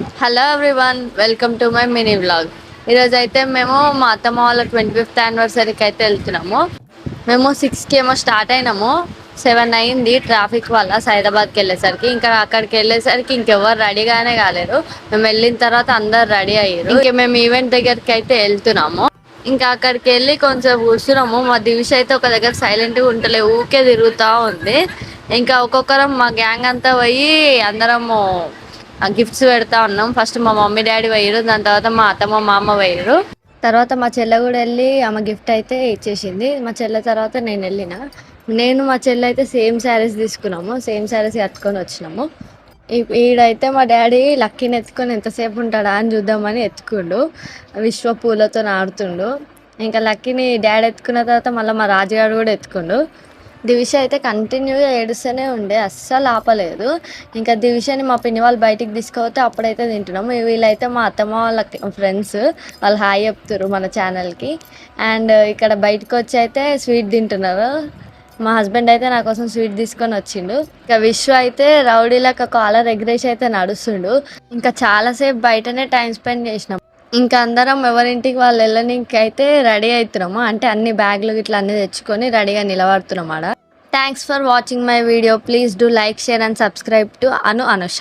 Hello everyone, welcome to my mini vlog. ఈరోజు అయితే మేము మా అత్తమ్మ వాళ్ళ 25th యానివర్సరీకి అయితే వెళ్తున్నాము. మేము 6కి ఏమో స్టార్ట్ అయినాము. 7 అయింది ట్రాఫిక్ వల్ల సైదాబాద్కి వెళ్ళేసరికి. ఇంకా అక్కడికి వెళ్ళేసరికి ఇంకెవరు రెడీగానే కాలేరు. మేము వెళ్ళిన తర్వాత అందరు రెడీ అయ్యారు. ఇంకా మేము ఈవెంట్ దగ్గరికి అయితే వెళ్తున్నాము. ఇంకా అక్కడికి వెళ్ళి కొంచెం కూర్చున్నాము. మా దివిష అయితే ఒక దగ్గర సైలెంట్గా ఉంటలే, ఊకే తిరుగుతూ ఉంది. ఇంకా ఒక్కొక్కరం మా గ్యాంగ్ అంతా పోయి అందరము గిఫ్ట్స్ పెడతా ఉన్నాం. ఫస్ట్ మా మమ్మీ డాడీ పోయారు, దాని తర్వాత మా అత్తమ్మ మా అమ్మ పోయారు. తర్వాత మా చెల్లె కూడా వెళ్ళి ఆమె గిఫ్ట్ అయితే ఇచ్చేసింది. మా చెల్లె తర్వాత నేను వెళ్ళిన. నేను మా చెల్లె అయితే సేమ్ శారీస్ తీసుకున్నాము, సేమ్ శారీస్ కట్టుకొని వచ్చినాము. ఈడైతే మా డాడీ లక్కీని ఎత్తుకొని ఎంతసేపు ఉంటాడా అని చూద్దామని ఎత్తుకుండు. విశ్వ పూలతో ఆడుతుండు. ఇంకా లక్కీని డాడీ ఎత్తుకున్న తర్వాత మళ్ళీ మా రాజుగాడు కూడా ఎత్తుకుండు. దివిష అయితే కంటిన్యూగా ఏడుస్తూనే ఉండే, అస్సలు ఆపలేదు. ఇంకా దివిషని మా పిన్ని వాళ్ళు బయటికి తీసుకుపోతే అప్పుడైతే తింటున్నాము. వీళ్ళైతే మా అత్తమ్మ వాళ్ళ ఫ్రెండ్స్, వాళ్ళు హాయ్ చెప్తారు మన ఛానల్కి. అండ్ ఇక్కడ బయటకు వచ్చి అయితే స్వీట్ తింటున్నారు. మా హస్బెండ్ అయితే నా కోసం స్వీట్ తీసుకొని వచ్చిండు. ఇంకా విశ్వ అయితే రౌడీలకు కాలర్ ఎగ్రేసి అయితే నడుస్తుండు. ఇంకా చాలాసేపు బయటనే టైం స్పెండ్ చేసినాం. ఇంకా అందరం ఎవరింటికి వాళ్ళు వెళ్ళడానికి అయితే రెడీ అవుతున్నాము. అంటే అన్ని బ్యాగులు ఇట్లా అన్ని తెచ్చుకొని రెడీగా నిలబడుతున్నాం ఆడ. Thanks for watching my video. Please do like, share and subscribe to Anusha.